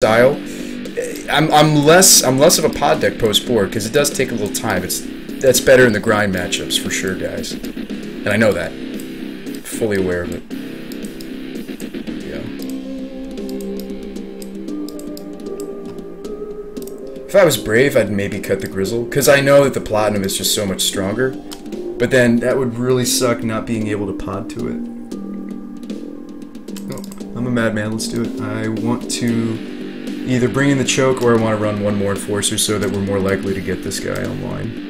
style. I'm less of a pod deck post board because it does take a little time. That's better in the grind matchups for sure, guys. And I know that. Fully aware of it. Yeah. If I was brave, I'd maybe cut the Grizzle because I know that the Platinum is just so much stronger. But then that would really suck not being able to pod to it. Oh, I'm a madman. Let's do it. I want to either bring in the choke or I want to run one more Enforcer so that we're more likely to get this guy online.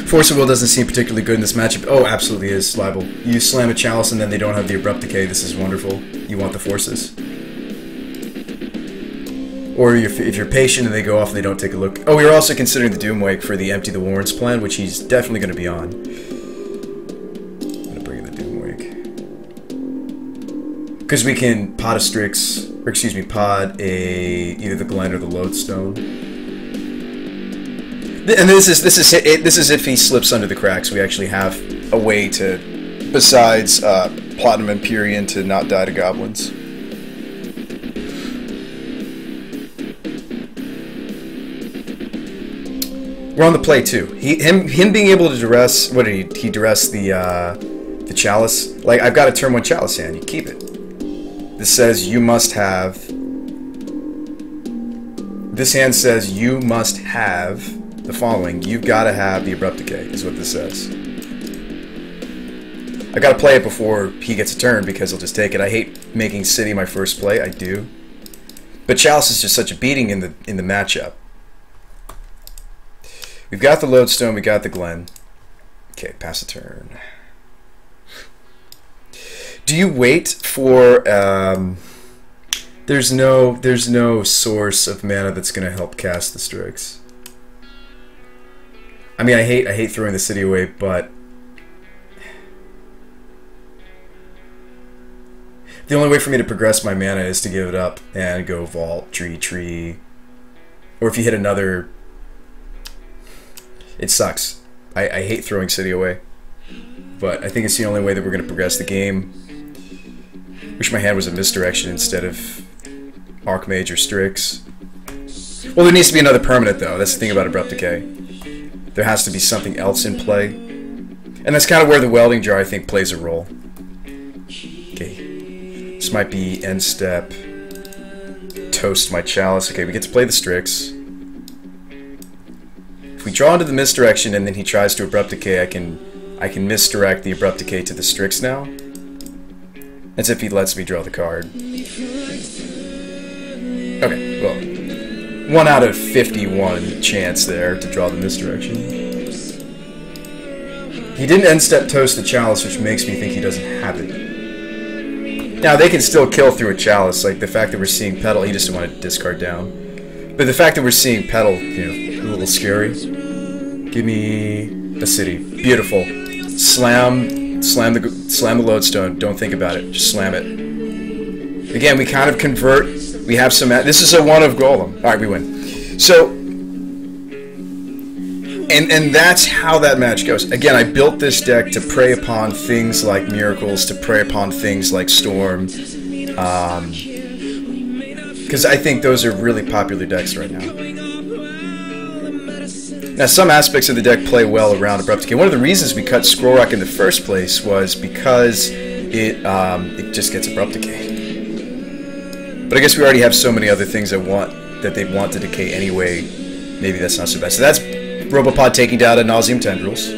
Force of Will doesn't seem particularly good in this matchup. Oh, absolutely is, Libel. You slam a Chalice and then they don't have the Abrupt Decay. This is wonderful. You want the Forces. Or if you're patient and they go off and they don't take a look. Oh, we were also considering the Doomwake for the Empty the Warrens plan, which he's definitely going to be on. I'm going to bring in the Doomwake. Because we can pod a Strix, or excuse me, pod either the Glen or the Lodestone. And this is if he slips under the cracks. We actually have a way to, besides Platinum Empyrean, to not die to goblins. We're on the play too. Him being able to duress. What did he duress the Chalice? Like, I've got a turn 1 Chalice hand. You keep it. This says you must have. This hand says you must have the following. You've got to have the Abrupt Decay, is what this says. I got to play it before he gets a turn because he'll just take it. I hate making City my first play. I do. But Chalice is just such a beating in the matchup. We've got the Lodestone. We got the Glen. Okay, pass the turn. Do you wait for? There's no source of mana that's gonna help cast the Strix. I mean, I hate throwing the city away, but the only way for me to progress my mana is to give it up and go Vault, Tree, or if you hit another. It sucks. I hate throwing city away, but I think it's the only way that we're gonna progress the game. Wish my hand was a Misdirection instead of Archmage or Strix. Well, there needs to be another permanent, though. That's the thing about Abrupt Decay. There has to be something else in play. And that's kind of where the Welding Jar, I think, plays a role. Okay. This might be end step. Toast my Chalice. Okay, we get to play the Strix. If we draw into the Misdirection and then he tries to Abrupt Decay, I can misdirect the Abrupt Decay to the Strix now. As if he lets me draw the card. Okay, well, 1 out of 51 chance there to draw the Misdirection. He didn't end step Toast the Chalice, which makes me think he doesn't have it. Now, they can still kill through a Chalice, like the fact that we're seeing Petal, he just wanted to discard down. But the fact that we're seeing Petal, you know, a little scary. Give me a city. Beautiful. Slam the Lodestone. Don't think about it. Just slam it. Again, we kind of convert. We have some. This is a 1 of Golem. All right, we win. So, and that's how that match goes. Again, I built this deck to prey upon things like Miracles, to prey upon things like Storm, because I think those are really popular decks right now. Now, some aspects of the deck play well around Abrupt Decay. One of the reasons we cut Scroll Rock in the first place was because it just gets Abrupt Decay. But I guess we already have so many other things that they want to decay anyway. Maybe that's not so bad. So that's Robopod taking down Ad Nauseam Tendrils.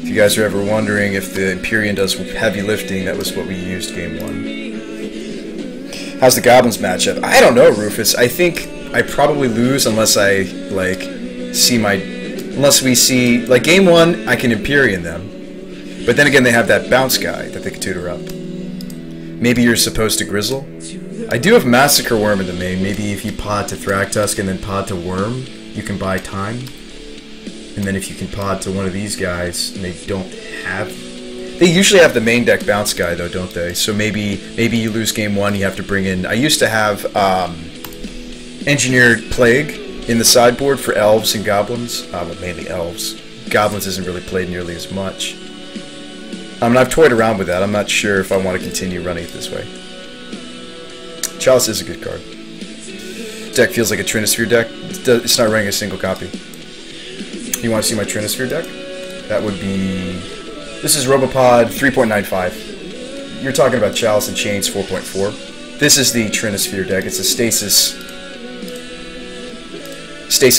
If you guys are ever wondering if the Empyrean does heavy lifting, that was what we used game 1. How's the Goblins matchup? I don't know, Rufus. I think I probably lose unless I, like, unless we see, like, game 1, I can Empyrean them. But then again, they have that bounce guy that they can tutor up. Maybe you're supposed to Grizzle. I do have Massacre Worm in the main. Maybe if you pod to Thragtusk and then pod to Worm, you can buy time. And then if you can pod to one of these guys, and they don't have... They usually have the main deck bounce guy, though, don't they? So maybe you lose game 1, you have to bring in... I used to have Engineered Plague in the sideboard for Elves and Goblins. But mainly Elves. Goblins isn't really played nearly as much. I mean, I've toyed around with that. I'm not sure if I want to continue running it this way. Chalice is a good card. Deck feels like a Trinisphere deck. It's not running a single copy. You want to see my Trinisphere deck? That would be... This is Robopod 3.95. You're talking about Chalice and Chains 4.4. This is the Trinisphere deck. It's a Stasis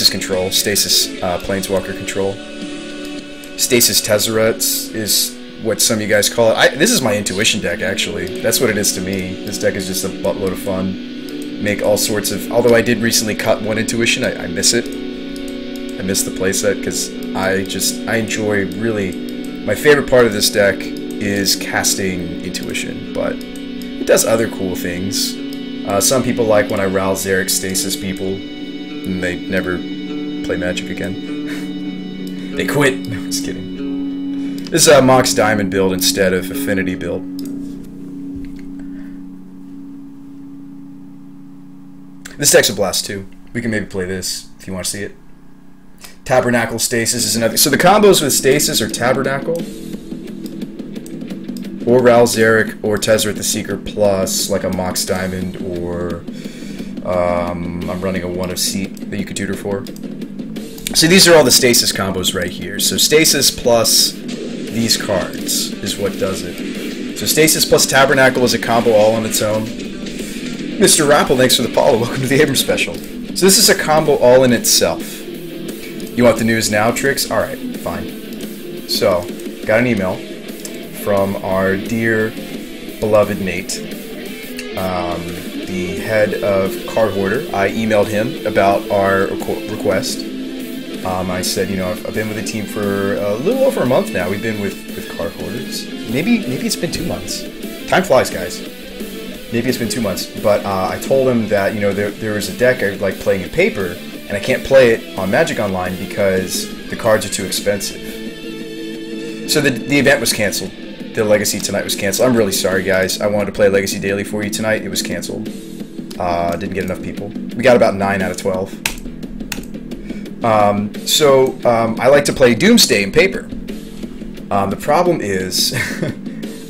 control. Stasis Planeswalker control. Stasis Tezzeret is what some of you guys call it. This is my intuition deck, actually. That's what it is to me. This deck is just a buttload of fun. Make all sorts of... Although I did recently cut one intuition, I miss it. I miss the playset because I enjoy really... My favorite part of this deck is casting intuition, but it does other cool things. Some people like when I Ral Zarek Stasis people, and they never play Magic again. They quit. No, just kidding. This is a Mox Diamond build instead of Affinity build. This deck's a blast too. We can maybe play this if you want to see it. Tabernacle Stasis is another. So the combos with Stasis are Tabernacle, or Ral Zarek, or Tezzeret the Seeker plus like a Mox Diamond, or I'm running a One of Seat that you could tutor for. So these are all the Stasis combos right here. So Stasis plus these cards is what does it. So Stasis plus Tabernacle is a combo all on its own. Mr. Rappel, thanks for the follow. Welcome to the Abrams special. So this is a combo all in itself. You want the news now, Tricks? Alright, fine. So, got an email from our dear, beloved Nate, the head of Card Hoarder. I emailed him about our request. I said, you know, I've been with the team for a little over a month now. We've been with Card Hoarders. Maybe it's been 2 months. Time flies, guys. Maybe it's been 2 months. But I told him that, you know, there was a deck I like playing in paper, and I can't play it on Magic Online because the cards are too expensive. So the event was canceled. The Legacy tonight was canceled. I'm really sorry, guys. I wanted to play Legacy Daily for you tonight. It was canceled. Didn't get enough people. We got about 9 out of 12. I like to play Doomsday in paper. The problem is,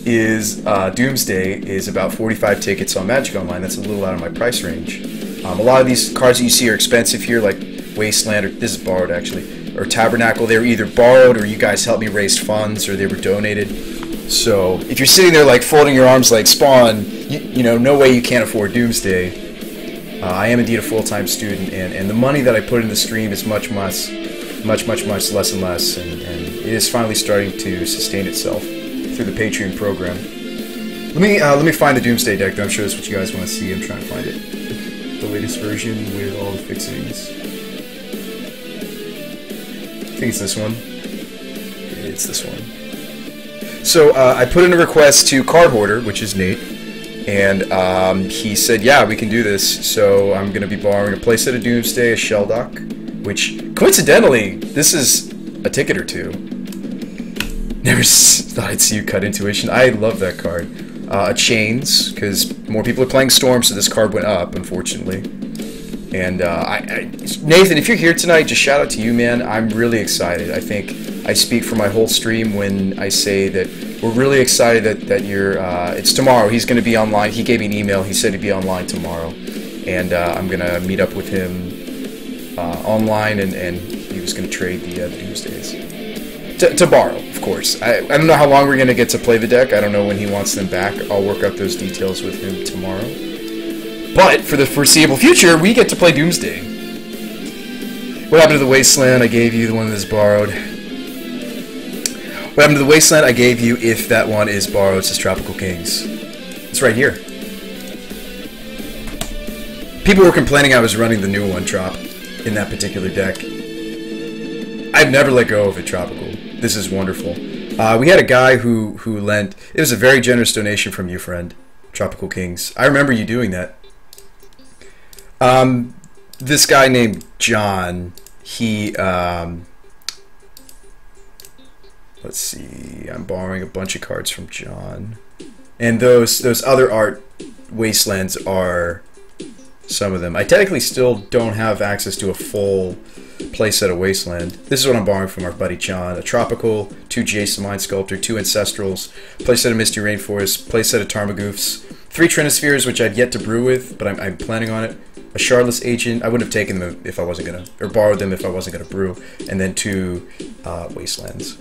Doomsday is about 45 tickets on Magic Online. That's a little out of my price range. A lot of these cards that you see are expensive here, like Wasteland, or this is borrowed actually, or Tabernacle. They were either borrowed, or you guys helped me raise funds, or they were donated. So if you're sitting there like folding your arms like Spawn, you know, no way you can't afford Doomsday. I am indeed a full-time student, and the money that I put in the stream is much less and less, and it is finally starting to sustain itself through the Patreon program. Let me find the Doomsday deck, though. I'm sure that's what you guys want to see. I'm trying to find it. The latest version with all the fixings. I think it's this one. It's this one. So I put in a request to Card Hoarder, which is Nate, and he said, yeah, we can do this. So I'm going to be borrowing a playset of Doomsday, a Shelldock, which, coincidentally, this is a ticket or two. Never thought I'd see you cut Intuition. I love that card. Chains, because more people are playing Storm, so this card went up, unfortunately. And Nathan, if you're here tonight, just shout out to you, man. I'm really excited. I think I speak for my whole stream when I say that we're really excited that you're... it's tomorrow. He's going to be online. He gave me an email. He said he'd be online tomorrow. And I'm going to meet up with him online, and he was going to trade the Doomsdays. To borrow, of course. I don't know how long we're going to get to play the deck. I don't know when he wants them back. I'll work out those details with him tomorrow. But for the foreseeable future, we get to play Doomsday. What happened to the Wasteland? I gave you the one that's borrowed. What happened to the Wasteland? I gave you if that one is borrowed. It says Tropical Kings. It's right here. People were complaining I was running the new one, Trop, in that particular deck. I've never let go of it, Tropical. This is wonderful. We had a guy who lent... It was a very generous donation from you, friend. Tropical Kings. I remember you doing that. This guy named John, he... let's see. I'm borrowing a bunch of cards from John. And those other art Wastelands are some of them. I technically still don't have access to a full playset of Wasteland. This is what I'm borrowing from our buddy John. A Tropical, 2 Jason Mind Sculptor, 2 Ancestrals, playset of Misty Rainforest, playset of Tarmogoyfs, 3 Trinispheres, which I've yet to brew with, but I'm planning on it. A Shardless Agent. I wouldn't have taken them if I wasn't gonna, or borrowed them if I wasn't gonna brew. And then 2 Wastelands.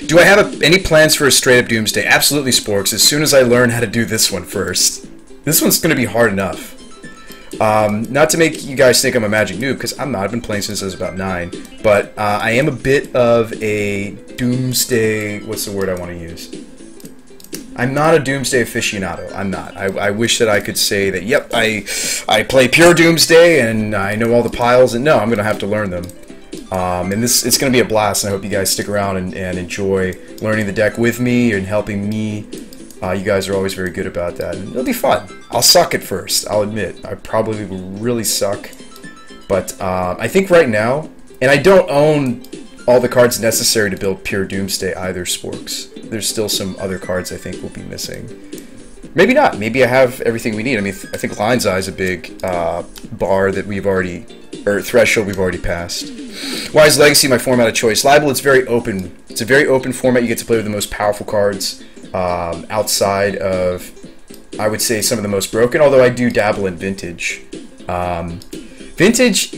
Do I have any plans for a straight-up Doomsday? Absolutely, Sporks. As soon as I learn how to do this one first. This one's gonna be hard enough. Not to make you guys think I'm a Magic noob, because I'm not. I've been playing since I was about 9. But I am a bit of a Doomsday... What's the word I want to use? I'm not a Doomsday aficionado. I'm not. I wish that I could say that, yep, I play pure Doomsday and I know all the piles, and no, I'm going to have to learn them. And it's going to be a blast, and I hope you guys stick around and enjoy learning the deck with me and helping me. You guys are always very good about that, and it'll be fun. I'll suck at first, I'll admit. I probably will really suck. But I think right now, and I don't own all the cards necessary to build pure Doomsday either, Sporks. There's still some other cards I think will be missing. Maybe not. Maybe I have everything we need. I mean, I think Lion's Eye is a big bar that we've already, or threshold we've already passed. Why is Legacy my format of choice? Libel, it's very open. It's a very open format. You get to play with the most powerful cards outside of, I would say, some of the most broken, although I do dabble in Vintage. Vintage,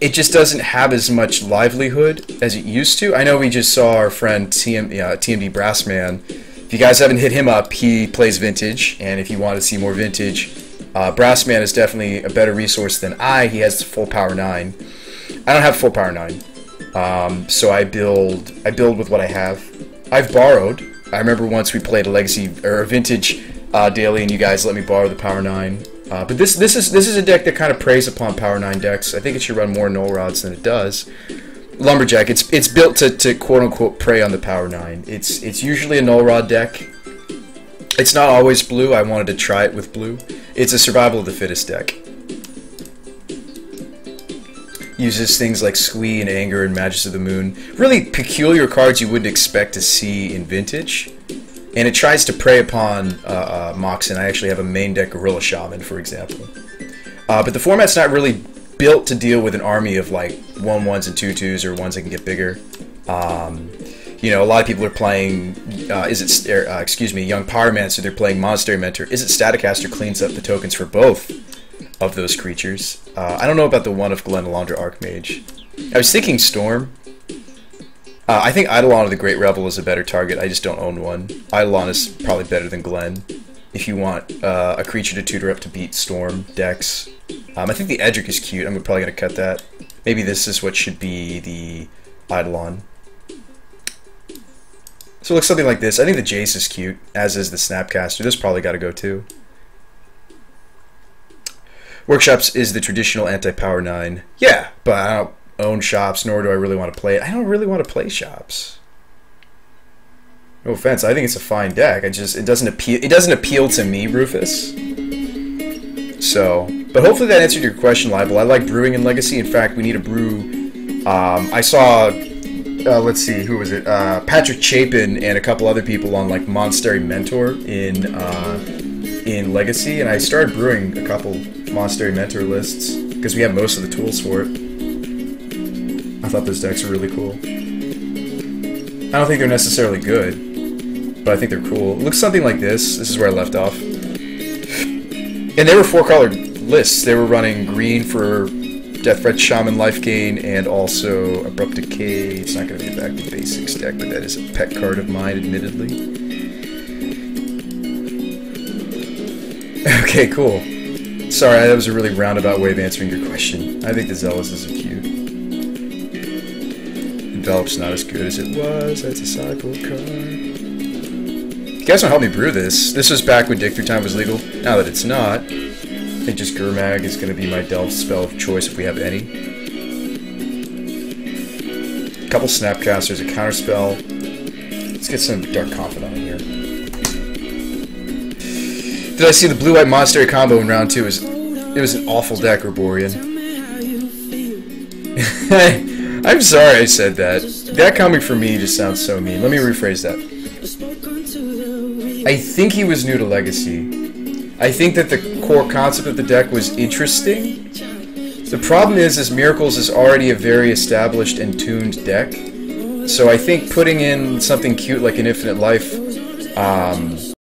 it just doesn't have as much livelihood as it used to. I know we just saw our friend TMD Brassman. If you guys haven't hit him up, he plays Vintage, and if you want to see more Vintage, Brassman is definitely a better resource than I. He has full power 9. I don't have full power 9, so I build with what I have. I've borrowed. I remember once we played a Legacy or a Vintage daily, and you guys let me borrow the power 9. But this is a deck that kind of preys upon power 9 decks. I think it should run more Null Rods than it does. Lumberjack, it's built to quote unquote prey on the power 9. It's usually a Null Rod deck. It's not always blue. I wanted to try it with blue. It's a survival of the fittest deck. Uses things like Squee and Anger and Magus of the Moon. Really peculiar cards you wouldn't expect to see in Vintage. And it tries to prey upon Moxen. I actually have a main deck Gorilla Shaman, for example. But the format's not really built to deal with an army of like 1/1s and 2/2s or ones that can get bigger. You know, a lot of people are playing, Young Pyromancer, they're playing Monastery Mentor. Is it Staticaster cleans up the tokens for both of those creatures? I don't know about the one of Glenalandra Archmage. I was thinking Storm. I think Eidolon of the Great Revel is a better target. I just don't own one. Eidolon is probably better than Glen. If you want a creature to tutor up to beat Storm decks. I think the Edric is cute. I'm probably going to cut that. Maybe this is what should be the Eidolon. So it looks something like this. I think the Jace is cute, as is the Snapcaster. This probably got to go too. Workshops is the traditional anti-power 9. Yeah, but I don't own shops, nor do I really want to play it. I don't really want to play shops. No offense, I think it's a fine deck. It doesn't appeal to me, Rufus. So, but hopefully that answered your question, Libel. I like brewing in Legacy. In fact, we need a brew. I saw, let's see, who was it? Patrick Chapin and a couple other people on like Monastery Mentor in Legacy, and I started brewing a couple Monastery Mentor lists because we have most of the tools for it. I thought those decks were really cool. I don't think they're necessarily good, but I think they're cool. It looks something like this. This is where I left off. And they were 4-colored lists. They were running green for Deathbred Shaman life gain and also Abrupt Decay. It's not going to be a back to basics deck, but that is a pet card of mine, admittedly. Okay, cool. Sorry, that was a really roundabout way of answering your question. I think the Zealous is cute. Envelop's not as good as it was. That's a sideboard card. You guys want to help me brew this? This was back when Dig Through Time was legal. Now that it's not, I think just Gurmag is going to be my Delve spell of choice if we have any. A couple Snapcasters, a counterspell. Let's get some Dark Confidant in here. Did I see the blue-white Monastery combo in round 2? It was an awful deck, Herborian. I'm sorry I said that. That coming from me just sounds so mean. Let me rephrase that. I think he was new to Legacy. I think that the core concept of the deck was interesting, The problem is Miracles is already a very established and tuned deck. So I think putting in something cute like an Infinite Life